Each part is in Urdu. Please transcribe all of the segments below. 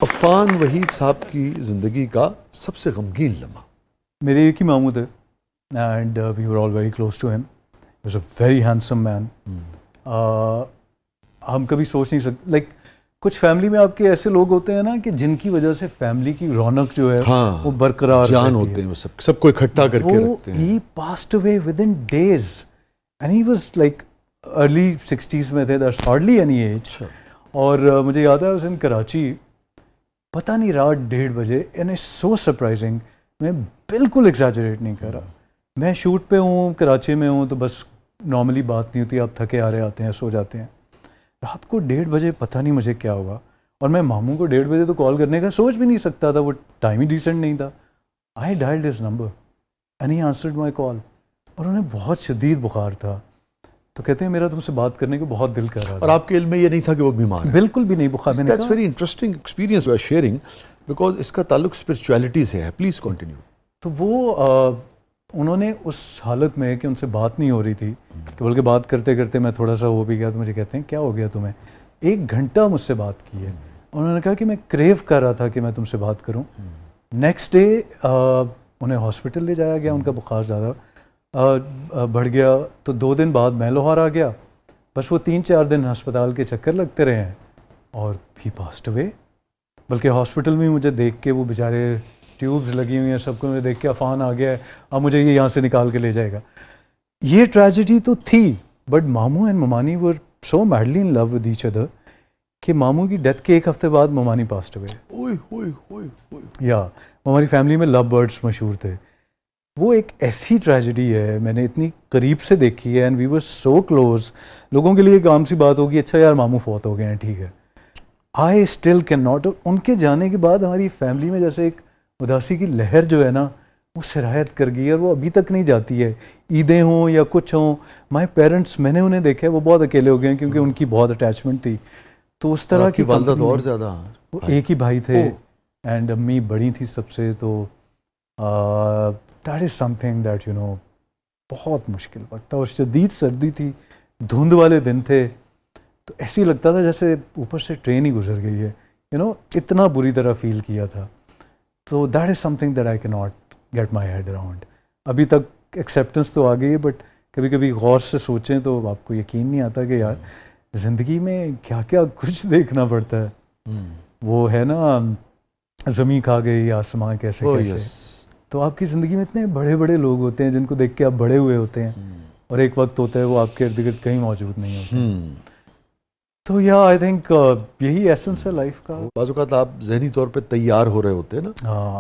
عفان وحید صاحب کی زندگی کا سب سے غمگین لمحہ؟ میرے ایک ہی ماموں تھے and we were all very close to him. He was a very handsome man. ہم کبھی سوچ نہیں سکتے لائک کچھ فیملی میں آپ کے ایسے لوگ ہوتے ہیں نا کہ جن کی وجہ سے فیملی کی رونق جو ہے وہ برقرار جان ہوتے ہیں، وہ سب کو اکٹھا کر کے رکھتے ہیں. He passed away with in days and he was like early 60s میں تھے. That's hardly any age. اور مجھے یاد ہے اس دن کراچی پتہ نہیں رات 1:30 بجے اینڈ اٹس سو سرپرائزنگ. میں بالکل ایگزیجریٹ نہیں کر رہا. میں شوٹ پہ ہوں، کراچی میں ہوں، تو بس نارملی بات نہیں ہوتی، آپ تھکے آ رہے آتے ہیں، سو جاتے ہیں. رات کو 1:30 بجے پتہ نہیں مجھے کیا ہوا، اور میں ماموں کو 1:30 بجے تو کال کرنے کا سوچ بھی نہیں سکتا تھا، وہ ٹائم ہی ڈیسنٹ نہیں تھا. I dialled his number and he answered my call. اور انہیں بہت شدید بخار تھا، تو کہتے ہیں میرا تم سے بات کرنے کو بہت دل کر رہا تھا. اور آپ کے علم میں یہ نہیں تھا کہ وہ بیمار ہے؟ بالکل بھی نہیں. بخار. That's very interesting experience you are sharing, because اس کا تعلق اسپرچویلٹی سے ہے. Please continue. تو وہ انہوں نے اس حالت میں کہ ان سے بات نہیں ہو رہی تھی، کہ بلکہ بات کرتے کرتے میں تھوڑا سا ہو بھی گیا، تو مجھے کہتے ہیں کیا ہو گیا تمہیں؟ 1 گھنٹہ مجھ سے بات کی ہے. انہوں نے کہا کہ میں کریو کر رہا تھا کہ میں تم سے بات کروں. نیکسٹ ڈے انہیں ہاسپٹل لے جایا گیا. ان کا بخار زیادہ بڑھ گیا، تو 2 دن بعد میں لاہور آ گیا. بس وہ 3-4 دن ہسپتال کے چکر لگتے رہے ہیں اور ہی پاسڈ اوے. بلکہ ہاسپٹل میں مجھے دیکھ کے وہ بیچارے ٹیوبز لگی ہوئی ہیں، سب کو مجھے دیکھ کے عفان آ گیا ہے، اب مجھے یہ یہاں سے نکال کے لے جائے گا. یہ ٹریجڈی تو تھی، بٹ ماموں اینڈ ممانی were so madly in love with each other کہ ماموں کی ڈیتھ کے 1 ہفتے بعد ممانی پاسڈ اوے. یا ہماری فیملی میں لو برڈس مشہور تھے. وہ ایک ایسی ٹریجڈی ہے میں نے اتنی قریب سے دیکھی ہے، and we were so close. لوگوں کے لیے ایک عام سی بات ہوگی، اچھا یار ماموں فوت ہو گئے ہیں، ٹھیک ہے. I still can not. ان کے جانے کے بعد ہماری فیملی میں جیسے ایک اداسی کی لہر جو ہے نا وہ سرایت کر گئی، اور وہ ابھی تک نہیں جاتی ہے. عیدیں ہوں یا کچھ ہوں، مائی پیرنٹس میں نے انہیں دیکھا ہے وہ بہت اکیلے ہو گئے ہیں کیونکہ ان کی بہت اٹیچمنٹ تھی. تو اس طرح کی والدہ تو اور زیادہ، وہ ایک ہی بھائی تھے اینڈ امی بڑی تھی سب سے. تو that is something that you know بہت مشکل وقت تھا، اور شدید سردی تھی، دھند والے دن تھے، تو ایسے ہی لگتا تھا جیسے اوپر سے ٹرین ہی گزر گئی ہے. یو نو اتنا بری طرح فیل کیا تھا. تو that is something that I can not get my head around. ابھی تک ایکسیپٹنس تو آ گئی ہے، بٹ کبھی کبھی غور سے سوچیں تو آپ کو یقین نہیں آتا کہ یار زندگی میں کیا کیا کچھ دیکھنا پڑتا ہے. وہ ہے نا زمین کھا گئی آسمان کیسے کیسے. تو آپ کی زندگی میں اتنے بڑے بڑے لوگ ہوتے ہیں جن کو دیکھ کے آپ بڑے ہوئے ہوتے ہیں، اور ایک وقت ہوتا ہے وہ آپ کے ارد گرد کہیں موجود نہیں ہوتے. تو یا آئی تھنک یہی ایسنس ہے لائف کا. بعض اوقات آپ ذہنی طور پہ تیار ہو رہے ہوتے ہیں نا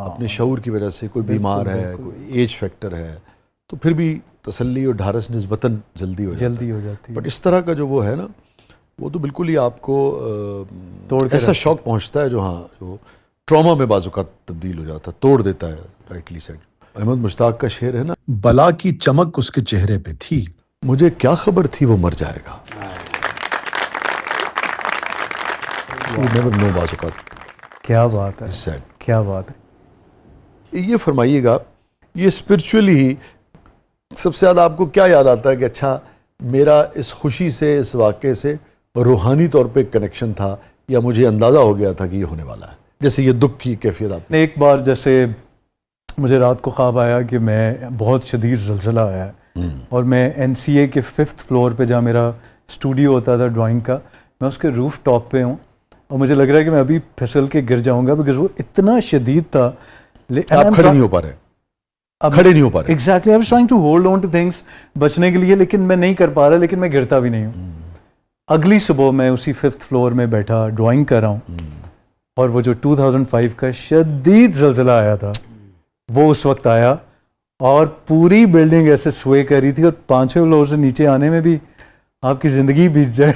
اپنے شعور کی وجہ سے. کوئی بیمار ہے، کوئی ایج فیکٹر ہے، تو پھر بھی تسلی اور ڈھارس نسبتاً جلدی ہو جاتی ہے. بٹ اس طرح کا جو وہ ہے نا، وہ تو بالکل ہی آپ کو ایسا شوق پہنچتا ہے جو جو ٹراما میں بعض اوقات تبدیل ہو جاتا ہے، توڑ دیتا ہے. Rightly said. احمد مشتاق کا شعر ہے نا، بلا کی چمک اس کے چہرے پہ تھی، مجھے کیا خبر تھی وہ مر جائے گا. بعض اوقات کیا بات ہے، کیا بات ہے. یہ فرمائیے گا، یہ اسپرچولی ہی سب سے زیادہ آپ کو کیا یاد آتا ہے کہ اچھا میرا اس خوشی سے، اس واقعے سے روحانی طور پہ کنیکشن تھا، یا مجھے اندازہ ہو گیا تھا کہ یہ ہونے والا ہے؟ جیسے یہ دکھ کی کیفیت آپ نے. ایک بار جیسے مجھے رات کو خواب آیا کہ میں بہت شدید زلزلہ آیا ہے، اور میں NCA کے 5th فلور پہ جہاں میرا اسٹوڈیو ہوتا تھا ڈرائنگ کا، میں اس کے روف ٹاپ پہ ہوں، اور مجھے لگ رہا ہے کہ میں ابھی پھسل کے گر جاؤں گا، بیکاز وہ اتنا شدید تھا. آپ کھڑے نہیں ہو پا رہے، کھڑے نہیں ہو پا رہے. Exactly I was trying to hold on to things بچنے کے لیے، لیکن میں نہیں کر پا رہا، لیکن میں گرتا بھی نہیں ہوں. اگلی صبح میں اسی 5th فلور میں بیٹھا ڈرائنگ کر رہا ہوں، اور وہ جو 2005 کا شدید زلزلہ آیا تھا وہ اس وقت آیا، اور پوری بلڈنگ ایسے سوئے کر رہی تھی، اور 5ویں فلور سے نیچے آنے میں بھی آپ کی زندگی بیت جائے.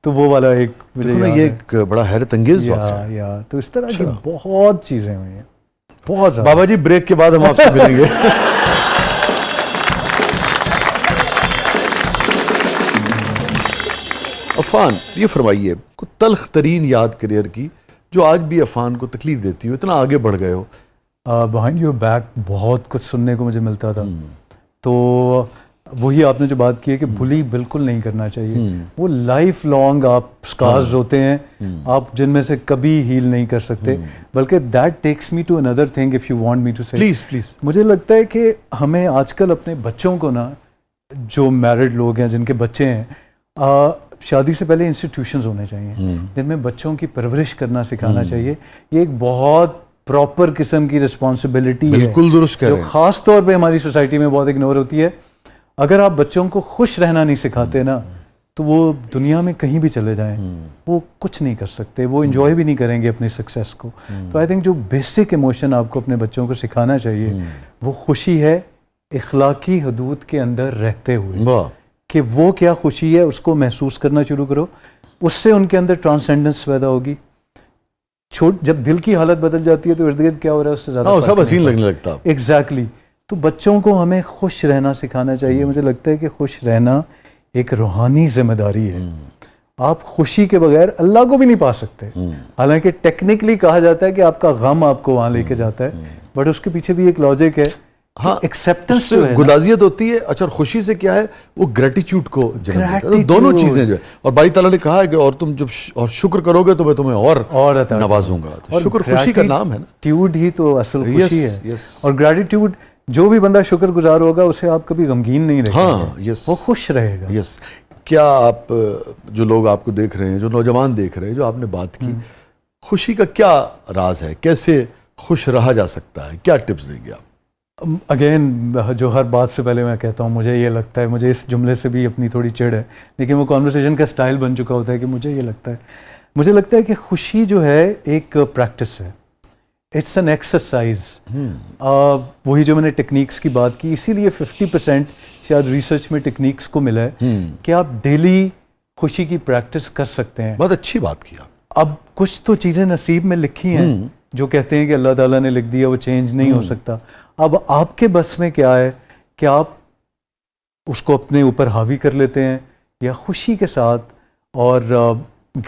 تو وہ والا ایک مجھے یہ ایک بڑا حیرت انگیز واقعہ ہے. تو اس طرح کی بہت چیزیں ہوئی ہیں، بہت زیادہ. بابا جی بریک کے بعد ہم آپ سے ملیں گے. عفان، یہ فرمائیے کوئی تلخ ترین یاد کریئر کی جو آج بھی عفان کو تکلیف دیتی ہو، اتنا آگے بڑھ گئے ہو. بہائنڈ یور بیک بہت کچھ سننے کو مجھے ملتا تھا. تو وہی آپ نے جو بات کی ہے کہ بلی بالکل نہیں کرنا چاہیے. وہ لائف لانگ آپ اسکارز ہوتے ہیں آپ جن میں سے کبھی ہیل نہیں کر سکتے. بلکہ that takes me to another thing if you want me to say. Please مجھے لگتا ہے کہ ہمیں آج کل اپنے بچوں کو نا, جو میرڈ لوگ ہیں جن کے بچے ہیں, شادی سے پہلے انسٹیٹیوشنز ہونے چاہیے جن میں بچوں کی پرورش کرنا سکھانا چاہیے. یہ ایک بہت پراپر قسم کی رسپانسبلٹی ہے, بالکل درست کہہ رہے جو ہیں. خاص طور پہ ہماری سوسائٹی میں بہت اگنور ہوتی ہے. اگر آپ بچوں کو خوش رہنا نہیں سکھاتے نا تو وہ دنیا میں کہیں بھی چلے جائیں وہ کچھ نہیں کر سکتے, وہ انجوائے بھی نہیں کریں گے اپنی سکسیس کو. تو آئی تھنک جو بیسک ایموشن آپ کو اپنے بچوں کو سکھانا چاہیے وہ خوشی ہے اخلاقی حدود کے اندر رہتے ہوئے, کہ وہ کیا خوشی ہے اس کو محسوس کرنا شروع کرو. اس سے ان کے اندر ٹرانسینڈنس پیدا ہوگی. جب دل کی حالت بدل جاتی ہے تو ارد گرد کیا ہو رہا ہے اس سے زیادہ سب حسین لگنے لگتا. ایگزیکٹلی. تو بچوں کو ہمیں خوش رہنا سکھانا چاہیے. مجھے لگتا ہے کہ خوش رہنا ایک روحانی ذمہ داری ہے. آپ خوشی کے بغیر اللہ کو بھی نہیں پا سکتے. حالانکہ ٹیکنیکلی کہا جاتا ہے کہ آپ کا غم آپ کو وہاں لے کے جاتا ہے, بٹ اس کے پیچھے بھی ایک لاجک ہے. ہاں, ایکسیپٹنس گدازیت ہوتی ہے. اچھا, خوشی سے کیا ہے وہ گریٹیٹیوڈ کو جنم دیتا ہے. دونوں چیزیں جو ہے, اور باری تعالیٰ نے کہا ہے کہ اور تم جب اور شکر کرو گے تو میں تمہیں اور نوازوں گا. شکر خوشی کا نام ہے نا. گریٹیٹیوڈ ہی تو اصل خوشی ہے. اور گریٹیٹیوڈ, جو بھی بندہ شکر گزار ہوگا اسے آپ کبھی غمگین نہیں دیکھیں گے, وہ خوش رہے گا. یس. کیا آپ جو لوگ آپ کو دیکھ رہے ہیں, جو نوجوان دیکھ رہے ہیں, جو آپ نے بات کی, خوشی کا کیا راز ہے, کیسے خوش رہا جا سکتا ہے, کیا ٹپس دیں گے آپ؟ اگین جو ہر بات سے پہلے میں کہتا ہوں, مجھے یہ لگتا ہے, مجھے اس جملے سے بھی اپنی تھوڑی چڑ ہے, لیکن وہ کانورسیشن کا سٹائل بن چکا ہوتا ہے کہ مجھے یہ لگتا ہے کہ خوشی جو ہے ایک پریکٹس ہے. It's an exercise. وہی جو میں نے ٹیکنیکس کی بات کی, اسی لیے 50% شاید ریسرچ میں ٹیکنیکس کو ملا ہے کہ آپ ڈیلی خوشی کی پریکٹس کر سکتے ہیں. بہت اچھی بات کی آپ. اب کچھ تو چیزیں نصیب میں لکھی ہیں جو کہتے ہیں کہ اللہ تعالیٰ نے لکھ دیا, وہ چینج نہیں ہو سکتا. اب آپ کے بس میں کیا ہے کہ آپ اس کو اپنے اوپر حاوی کر لیتے ہیں, یا خوشی کے ساتھ اور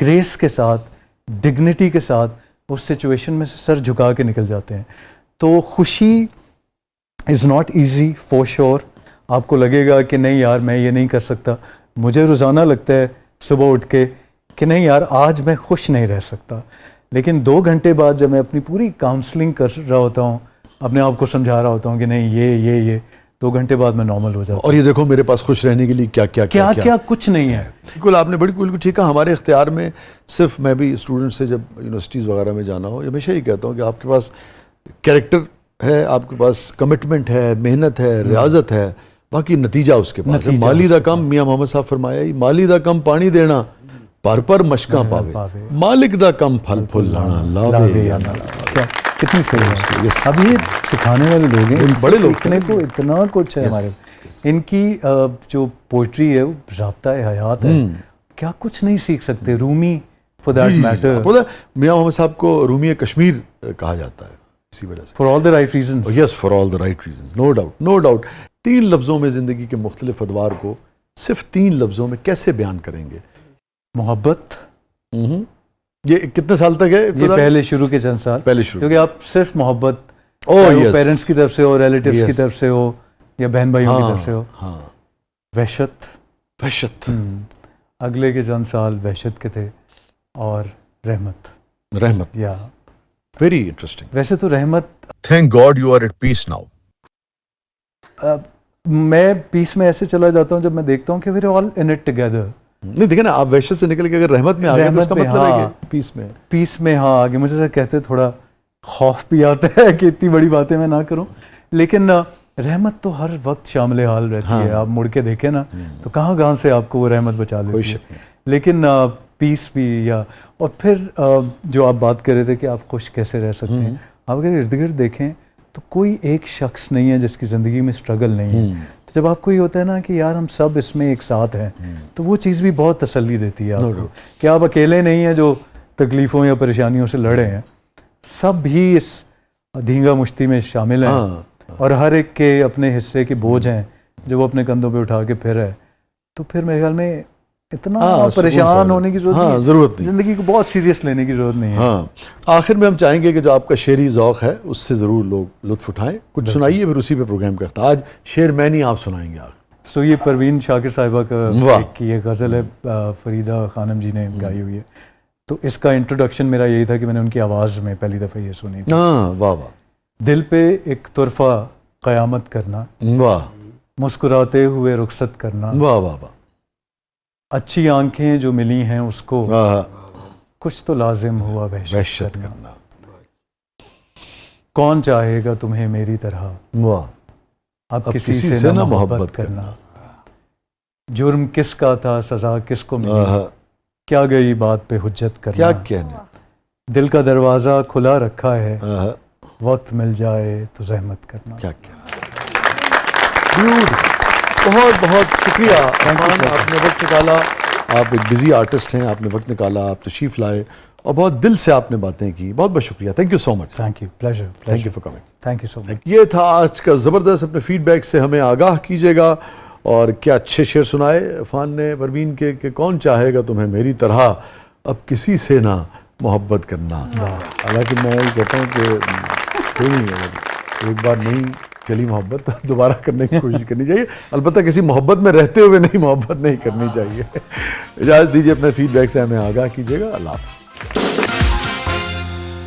گریس کے ساتھ, ڈگنیٹی کے ساتھ اس سچویشن میں سے سر جھکا کے نکل جاتے ہیں. تو خوشی از ناٹ ایزی فور شور. آپ کو لگے گا کہ نہیں یار میں یہ نہیں کر سکتا. مجھے روزانہ لگتا ہے صبح اٹھ کے کہ نہیں یار آج میں خوش نہیں رہ سکتا, لیکن 2 گھنٹے بعد جب میں اپنی پوری کاؤنسلنگ کر رہا ہوتا ہوں, اپنے آپ کو سمجھا رہا ہوتا ہوں کہ نہیں یہ 2 گھنٹے بعد میں نارمل ہو جاتا ہوں. اور یہ دیکھو میرے پاس خوش رہنے کے لیے کیا کچھ نہیں ہے. بالکل آپ نے بالکل ٹھیک ہے. ہمارے اختیار میں صرف, میں بھی اسٹوڈنٹ سے جب یونیورسٹیز وغیرہ میں جانا ہو ہمیشہ یہ کہتا ہوں کہ آپ کے پاس کیریکٹر ہے, آپ کے پاس کمٹمنٹ ہے, محنت ہے, ریاضت ہے, باقی نتیجہ اس کے پاس ہے. مالی دا کم, میاں محمد صاحب فرمایا ہی, مالی دا کم پانی دینا پر مشکاں پاوے, مالک دا کم پھل پھل لانا لاوے یا نہ لاوے. کتنی صحیح ہے. اب یہ سکھانے والے لوگ ہیں, بڑے لوگ سیکھنے کو اتنا کچھ ہے ہمارے. ان کی جو پوئٹری ہے وہ ضابطہ حیات ہے, کیا کچھ نہیں سیکھ سکتے. رومی فور دیٹ میٹر, میاں محمد صاحب کو رومی کشمیر کہا جاتا ہے اسی وجہ سے. For all the right reasons. Yes, for all the right reasons, no doubt. 3 لفظوں میں زندگی کے مختلف ادوار کو صرف 3 لفظوں میں کیسے بیان کریں گے؟ محبت. یہ کتنے سال تک ہے؟ یہ پہلے شروع کے چند سال, کیونکہ آپ صرف محبت پیرنٹس کی طرف سے ہو, ریلیٹیوز کی طرف سے ہو, یا بہن بھائیوں کی طرف سے ہو. وحشت اگلے کے چند سال وحشت کے تھے, اور رحمت یا ویری انٹرسٹنگ. ویسے تو Rahmat, thank God you are at peace now. میں پیس میں ایسے چلا جاتا ہوں جب میں دیکھتا ہوں کہ we are all in it together. نہیں دیکھیں نا, آپ وحشت سے نکل کے اگر رحمت میں آ گئے تو اس کا مطلب ہے کہ پیس میں ہاں آگے. مجھے سر کہتے تھوڑا خوف بھی آتا ہے کہ اتنی بڑی باتیں میں نہ کروں, لیکن رحمت تو ہر وقت شامل حال رہتی ہے. آپ مڑ کے دیکھیں نا تو کہاں سے آپ کو وہ رحمت بچا لیتی ہے. لیکن پیس بھی, یا اور پھر جو آپ بات کر رہے تھے کہ آپ خوش کیسے رہ سکتے ہیں, آپ اگر ارد گرد دیکھیں تو کوئی ایک شخص نہیں ہے جس کی زندگی میں اسٹرگل نہیں ہے. جب آپ کو یہ ہوتا ہے نا کہ یار ہم سب اس میں ایک ساتھ ہیں, تو وہ چیز بھی بہت تسلی دیتی ہے آپ کو کہ آپ اکیلے نہیں ہیں جو تکلیفوں یا پریشانیوں سے لڑے ہیں. سب بھی اس دھینگا مشتی میں شامل ہیں, اور ہر ایک کے اپنے حصے کے بوجھ ہیں جو وہ اپنے کندھوں پہ اٹھا کے پھر ہے. تو پھر میرے خیال میں اتنا پریشان ہونے کی ضرورت نہیں, زندگی کو بہت سیریس لینے کی ضرورت نہیں ہے. آخر میں ہم چاہیں گے کہ جو آپ کا شعری ذوق ہے اس سے ضرور لوگ لطف اٹھائیں. کچھ سنائیے, پھر اسی پہ پروگرام کرتا. آج شعر میں نہیں, آپ سنائیں گے. سو یہ پروین شاکر صاحبہ کا واہ. ایک کی ایک غزل ہے، فریدہ خانم جی نے گائی ہوئی ہے. تو اس کا انٹروڈکشن میرا یہی تھا کہ میں نے ان کی آواز میں پہلی دفعہ یہ سنی تھی. ہاں واہ واہ دل پہ ایک طرفہ قیامت کرنا، واہ مسکراتے ہوئے رخصت کرنا، واہ واہ واہ اچھی آنکھیں جو ملی ہیں اس کو واہ. کچھ تو لازم ہوا وحشت وحشت کرنا. کرنا. کون چاہے گا تمہیں میری طرح، واہ. اب کسی سے نہ محبت کرنا. جرم کس کا تھا، سزا کس کو ملی، آہا. کیا گئی بات پہ حجت کرنا. کیا کہنے. دل کا دروازہ کھلا رکھا ہے، آہا. وقت مل جائے تو زحمت کرنا. کیا کہنے. بہت بہت شکریہ عرفان، آپ نے وقت نکالا. آپ ایک بزی آرٹسٹ ہیں، آپ نے وقت نکالا، آپ تشریف لائے اور بہت دل سے آپ نے باتیں کی. بہت بہت شکریہ. Thank you so much. Thank you, pleasure. Thank you for coming. Thank you so much. یہ تھا آج کا زبردست. اپنے فیڈ بیک سے ہمیں آگاہ کیجیے گا. اور کیا اچھے شعر سنائے عرفان نے پروین کے کہ کون چاہے گا تمہیں میری طرح، اب کسی سے نہ محبت کرنا. حالانکہ میں یہ کہتا ہوں کہ کوئی نہیں، اگر ایک بار نہیں چلی محبت تو دوبارہ کرنے کی کوشش کرنی چاہیے. البتہ کسی محبت میں رہتے ہوئے نہیں محبت نہیں کرنی چاہیے. اجازت دیجیے، اپنے فیڈ بیک سے ہمیں آگاہ کیجیے گا. اللہ حافظ.